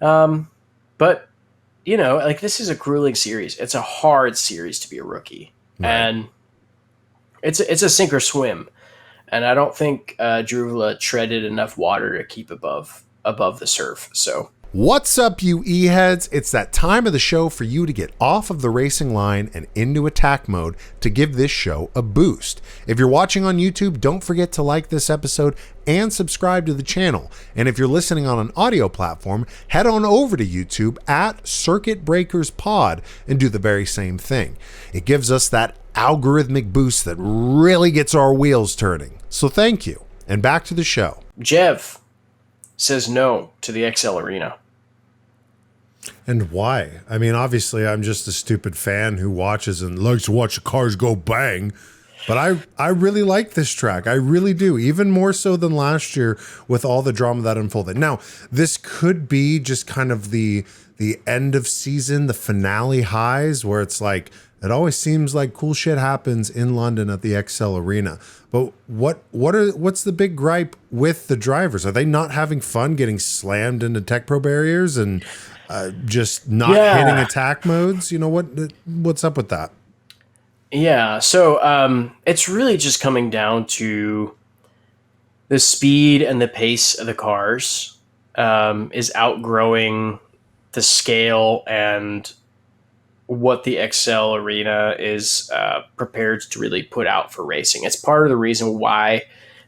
but like this is a grueling series. It's a hard series to be a rookie, right. And it's a sink or swim. And I don't think Daruvala treaded enough water to keep above the surf. So what's up, you E-heads? It's that time of the show for you to get off of the racing line and into attack mode to give this show a boost. If you're watching on YouTube, don't forget to like this episode and subscribe to the channel. And if you're listening on an audio platform, head on over to YouTube at Circuit Breakers Pod and do the very same thing. It gives us that algorithmic boost that really gets our wheels turning. So thank you. And back to the show. Jev says no to the XL Arena. And why? I mean, obviously, I'm just a stupid fan who watches and likes to watch the cars go bang. But I really like this track. I really do. Even more so than last year with all the drama that unfolded. Now, this could be just kind of the end of season, the finale highs, where it's like, it always seems like cool shit happens in London at the XL Arena. But what's the big gripe with the drivers? Are they not having fun getting slammed into Tech Pro barriers and just not hitting attack modes? What's up with that? Yeah, so it's really just coming down to the speed and the pace of the cars is outgrowing the scale and what the XL Arena is prepared to really put out for racing. It's part of the reason why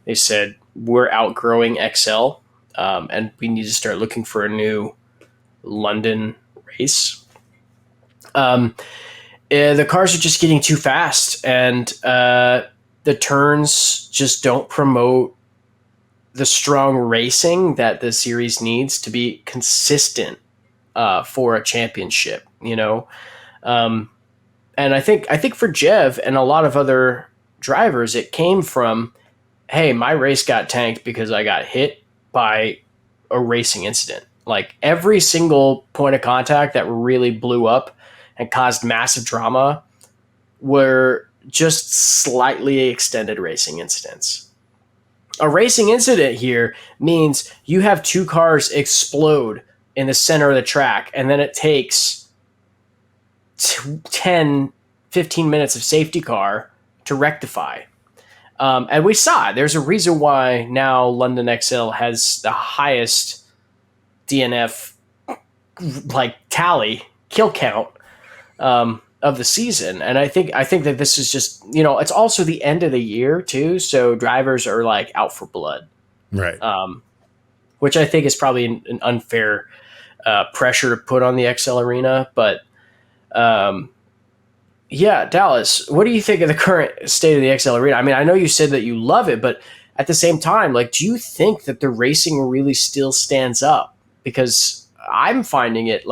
they said we're outgrowing XL. and we need to start looking for a new London race. The cars are just getting too fast, and the turns just don't promote the strong racing that the series needs to be consistent for a championship, and I think for Jev and a lot of other drivers, it came from, hey, my race got tanked because I got hit by a racing incident. Like every single point of contact that really blew up and caused massive drama were just slightly extended racing incidents. A racing incident here means you have two cars explode in the center of the track, and then it takes 10, 15 minutes of safety car to rectify. And we saw it. There's a reason why now London XL has the highest DNF tally kill count of the season. And I think that this is just, it's also the end of the year too. So drivers are like out for blood. Right. Which I think is probably an unfair pressure to put on the XL Arena. But yeah, Dallas, what do you think of the current state of the XL Arena? I mean, I know you said that you love it, but at the same time, do you think that the racing really still stands up? Because I'm finding it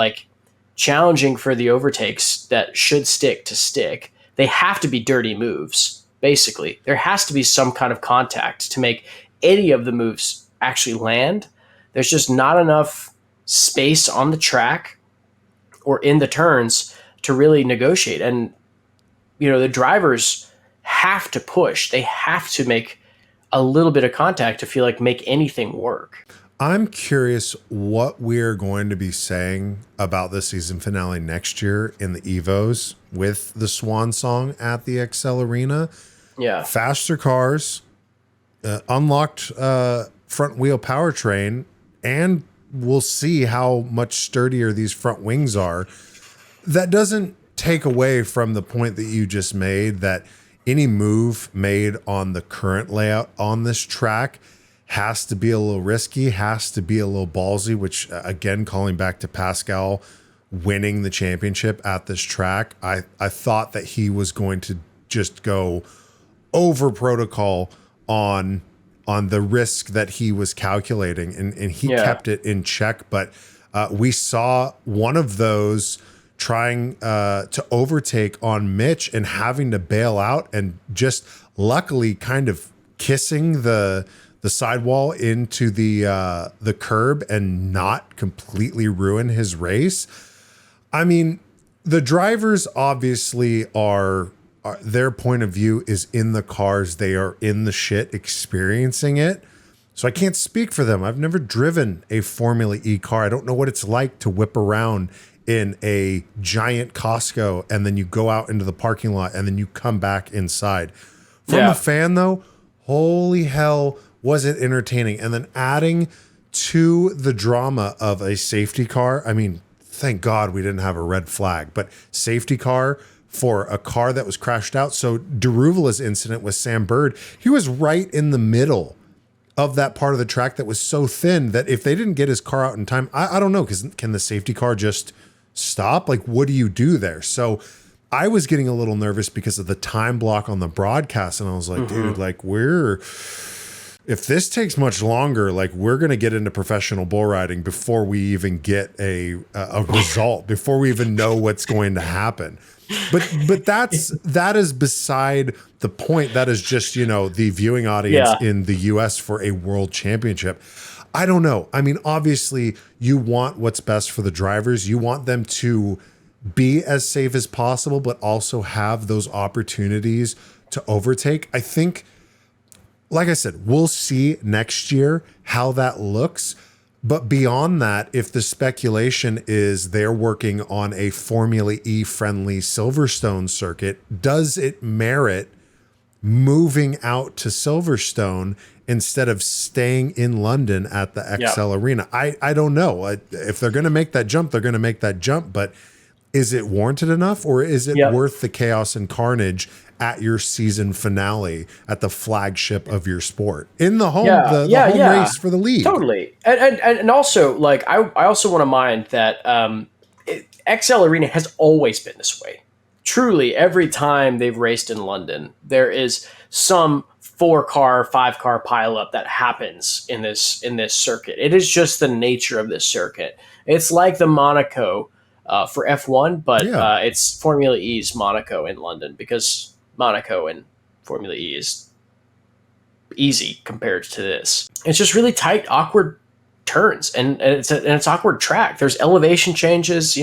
challenging for the overtakes that should stick to stick. They have to be dirty moves, basically. There has to be some kind of contact to make any of the moves actually land. There's just not enough space on the track or in the turns to really negotiate. And, the drivers have to push. They have to make a little bit of contact to feel like make anything work. I'm curious what we're going to be saying about the season finale next year in the Evos with the Swan Song at the XL Arena. Yeah. Faster cars, unlocked front wheel powertrain, and we'll see how much sturdier these front wings are. That doesn't take away from the point that you just made that any move made on the current layout on this track has to be a little risky, has to be a little ballsy, which again, calling back to Pascal winning the championship at this track, I thought that he was going to just go over protocol on the risk that he was calculating, and he kept it in check. But we saw one of those trying to overtake on Mitch and having to bail out, and just luckily kind of kissing the sidewall into the curb and not completely ruin his race. I mean, the drivers obviously are their point of view is in the cars. They are in the shit experiencing it. So I can't speak for them. I've never driven a Formula E car. I don't know what it's like to whip around in a giant Costco and then you go out into the parking lot and then you come back inside. From a fan though, holy hell, was it entertaining. And then adding to the drama of a safety car. I mean, thank God we didn't have a red flag, but safety car for a car that was crashed out. So Daruvala's incident with Sam Bird, he was right in the middle of that part of the track that was so thin that if they didn't get his car out in time, I don't know, because can the safety car just stop? What do you do there? So I was getting a little nervous because of the time block on the broadcast. And I was like, dude, if this takes much longer, we're going to get into professional bull riding before we even get a result, before we even know what's going to happen. But that is beside the point. That is just, the viewing audience in the US for a world championship. I don't know. I mean, obviously you want what's best for the drivers. You want them to be as safe as possible, but also have those opportunities to overtake. I think, like I said, we'll see next year how that looks. But beyond that, if the speculation is they're working on a Formula E friendly Silverstone circuit, does it merit moving out to Silverstone instead of staying in London at the XL Arena? I don't know. If they're going to make that jump, they're going to make that jump. But is it warranted enough, or is it Yep. worth the chaos and carnage at your season finale at the flagship of your sport in the home, the home race for the league? Totally. And also, like, I also want to mind that XL Arena has always been this way. Truly, every time they've raced in London, there is some 4-car, 5-car pileup that happens in this circuit. It is just the nature of this circuit. It's like the Monaco for F1, but it's Formula E's Monaco in London, because Monaco and Formula E is easy compared to this. It's just really tight, awkward turns, and it's awkward track. There's elevation changes,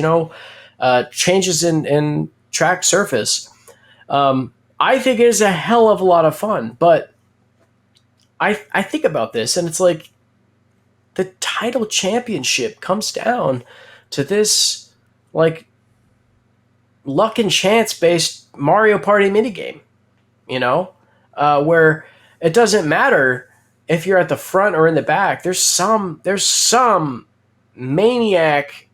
changes in track surface. I think it is a hell of a lot of fun, but I think about this, and it's like the title championship comes down to this, like, luck and chance based Mario Party minigame, where it doesn't matter if you're at the front or in the back. There's some maniac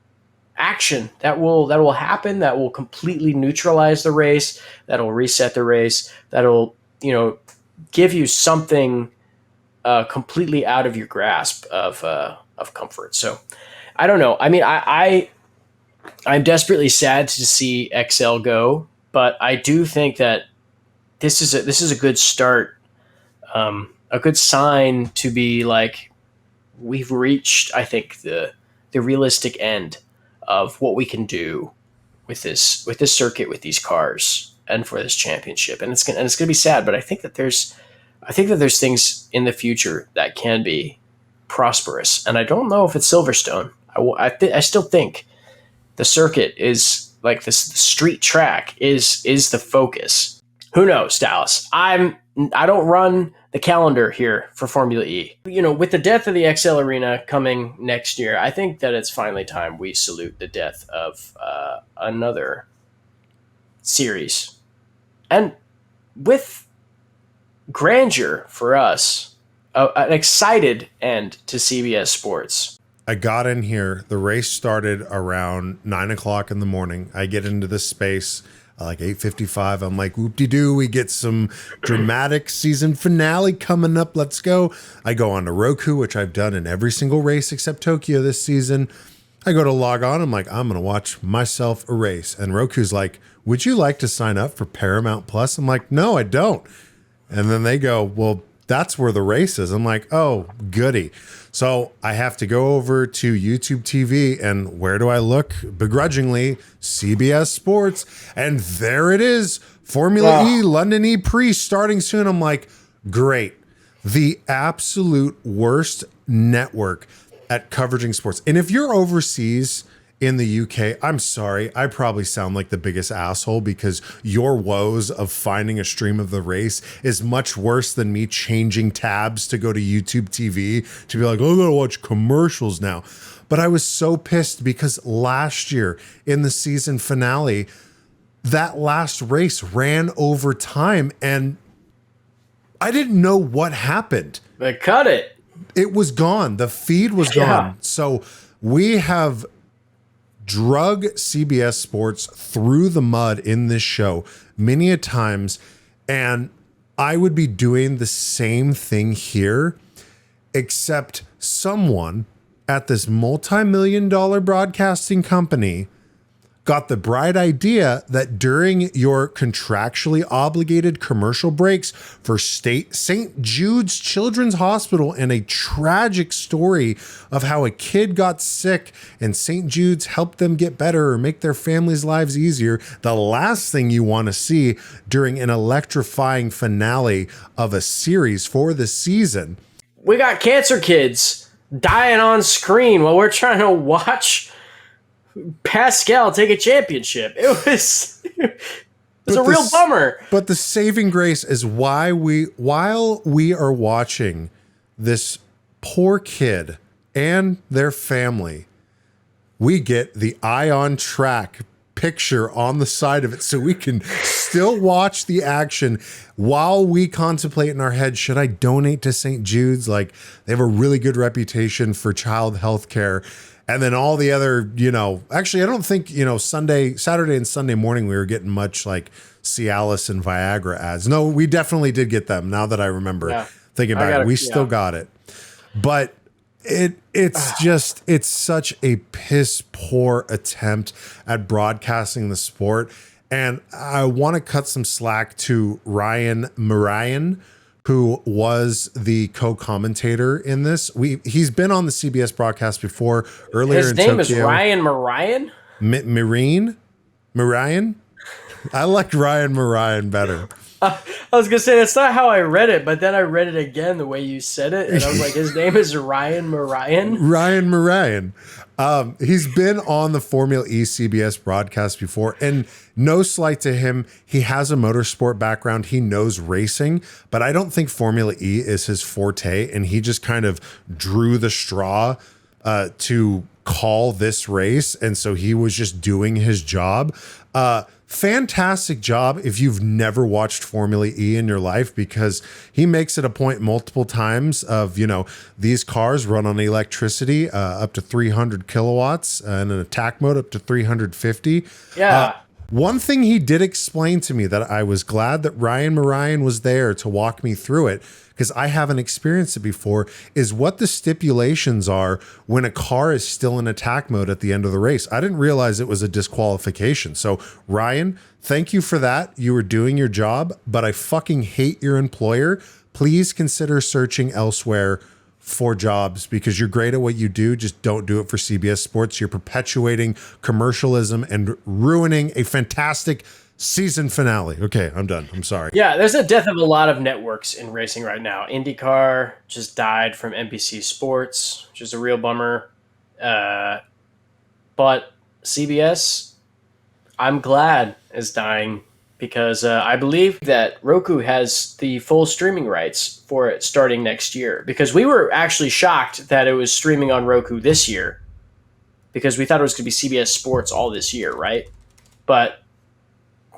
action that will happen, that will completely neutralize the race, that'll reset the race, that'll give you something completely out of your grasp of comfort. So I don't know. I mean, I'm desperately sad to see XL go, but I do think that this is a good start, a good sign to be like, we've reached, I think, the realistic end of what we can do with this circuit, with these cars, and for this championship. And it's gonna be sad, but I think that there's things in the future that can be prosperous. And I don't know if it's Silverstone. I still think the circuit is, like, the street track is the focus. Who knows, Dallas? I don't run the calendar here for Formula E. With the death of the XL Arena coming next year, I think that it's finally time we salute the death of another series. And with grandeur for us, an excited end to CBS Sports. I got in here. The race started around 9 o'clock in the morning. I get into the space like 8:55. I'm like, whoop-de-doo. We get some dramatic season finale coming up. Let's go. I go on to Roku, which I've done in every single race except Tokyo this season. I go to log on. I'm like, I'm going to watch myself a race. And Roku's like, would you like to sign up for Paramount Plus? I'm like, no, I don't. And then they go, well, that's where the race is. I'm like, oh, goody. So I have to go over to YouTube TV, and where do I look? Begrudgingly, CBS Sports. And there it is, Formula E, London ePrix starting soon. I'm like, great. The absolute worst network at covering sports. And if you're overseas in the UK, I'm sorry, I probably sound like the biggest asshole, because your woes of finding a stream of the race is much worse than me changing tabs to go to YouTube TV to be like, oh, I gotta watch commercials now. But I was so pissed because last year in the season finale, that last race ran over time and I didn't know what happened. They cut it. It was gone. The feed was gone. So we have drug CBS Sports through the mud in this show many a times, and I would be doing the same thing here, except someone at this multi-million-dollar broadcasting company got the bright idea that during your contractually obligated commercial breaks for St. Jude's Children's Hospital, and a tragic story of how a kid got sick and St. Jude's helped them get better or make their families' lives easier, the last thing you want to see during an electrifying finale of a series for the season. We got cancer kids dying on screen while we're trying to watch Pascal take a championship. It was a real bummer. But the saving grace is while we are watching this poor kid and their family, we get the eye on track picture on the side of it so we can still watch the action while we contemplate in our head, should I donate to St. Jude's? Like, they have a really good reputation for child health care. And then all the other, actually, I don't think, Saturday and Sunday morning, we were getting much like Cialis and Viagra ads. No, we definitely did get them. Now that I remember thinking about it, we still got it. But it's such a piss poor attempt at broadcasting the sport. And I want to cut some slack to Ryan Marian, who was the co-commentator in this. He's been on the CBS broadcast before earlier. His name is Ryan Marian? Marian? I liked Ryan Marian better. I was going to say, that's not how I read it, but then I read it again the way you said it, and I was like, his name is Ryan Marian? Ryan Marian. He's been on the Formula E CBS broadcast before, and no slight to him, he has a motorsport background. He knows racing, but I don't think Formula E is his forte, and he just kind of drew the straw to call this race, and so he was just doing his job. Fantastic job if you've never watched Formula E in your life, because he makes it a point multiple times of, these cars run on electricity up to 300 kilowatts and an attack mode up to 350. Yeah. One thing he did explain to me that I was glad that Ryan Marian was there to walk me through it, because I haven't experienced it before, is what the stipulations are when a car is still in attack mode at the end of the race. I didn't realize it was a disqualification. So Ryan, thank you for that. You were doing your job, but I fucking hate your employer. Please consider searching elsewhere for jobs, because you're great at what you do. Just don't do it for CBS Sports. You're perpetuating commercialism and ruining a fantastic season finale. Okay, I'm done. I'm sorry. Yeah, there's a death of a lot of networks in racing right now. IndyCar just died from NBC Sports, which is a real bummer. But CBS, I'm glad, is dying, because I believe that Roku has the full streaming rights for it starting next year. Because we were actually shocked that it was streaming on Roku this year, because we thought it was going to be CBS Sports all this year, right? But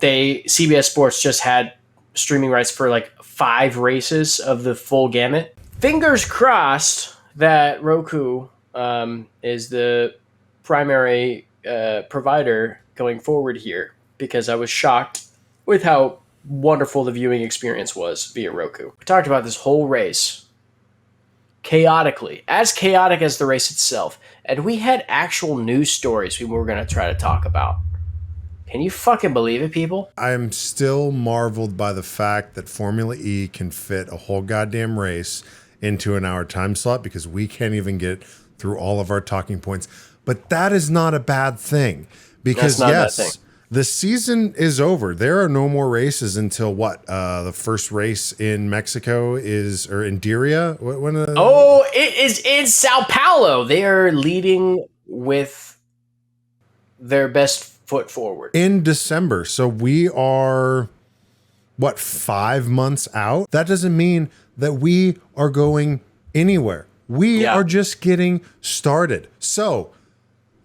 CBS Sports just had streaming rights for like 5 races of the full gamut. Fingers crossed that Roku is the primary provider going forward here, because I was shocked with how wonderful the viewing experience was via Roku. We talked about this whole race chaotically, as chaotic as the race itself, and we had actual news stories we were going to try to talk about. Can you fucking believe it, people? I'm still marveled by the fact that Formula E can fit a whole goddamn race into an hour time slot, because we can't even get through all of our talking points. But that is not a bad thing, because yes, the season is over. There are no more races until what? The first race in Mexico or in Diria? It is in Sao Paulo. They are leading with their best foot forward in December. So we are 5 months out? That doesn't mean that we are going anywhere. We are just getting started. So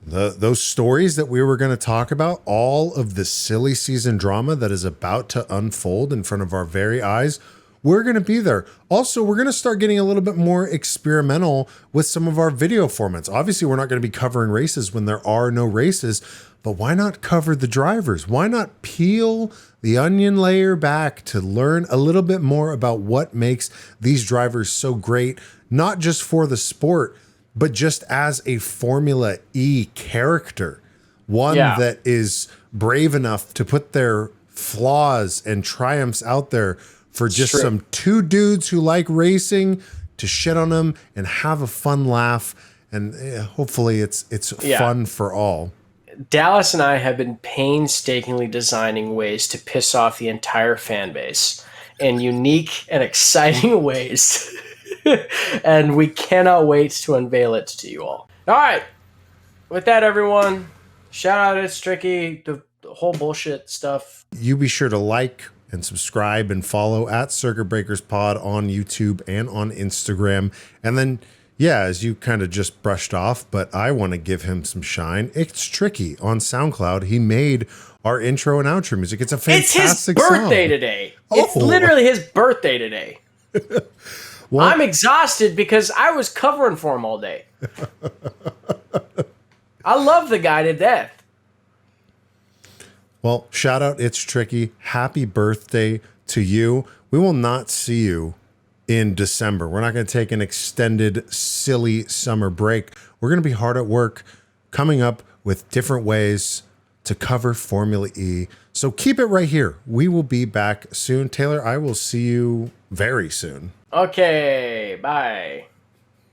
those stories that we were going to talk about, all of the silly season drama that is about to unfold in front of our very eyes, we're going to be there. Also, we're going to start getting a little bit more experimental with some of our video formats. Obviously, we're not going to be covering races when there are no races, but why not cover the drivers? Why not peel the onion layer back to learn a little bit more about what makes these drivers so great, not just for the sport, but just as a Formula E character, one that is brave enough to put their flaws and triumphs out there for just some 2 dudes who like racing to shit on them and have a fun laugh. And hopefully it's fun for all. Dallas and I have been painstakingly designing ways to piss off the entire fan base in unique and exciting ways. And we cannot wait to unveil it to you all. All right. With that, everyone, shout out It's Tricky, the whole bullshit stuff. You be sure to like and subscribe and follow at Circuit Breakers Pod on YouTube and on Instagram. And then, as you kind of just brushed off, but I want to give him some shine. It's Tricky on SoundCloud. He made our intro and outro music. It's a fantastic song. It's his birthday today. It's literally his birthday today. I'm exhausted because I was covering for him all day. I love the guy to death. Well, shout out It's Tricky. Happy birthday to you. We will not see you in December. We're not going to take an extended, silly summer break. We're going to be hard at work coming up with different ways to cover Formula E. So keep it right here. We will be back soon. Taylor, I will see you very soon. Okay, bye.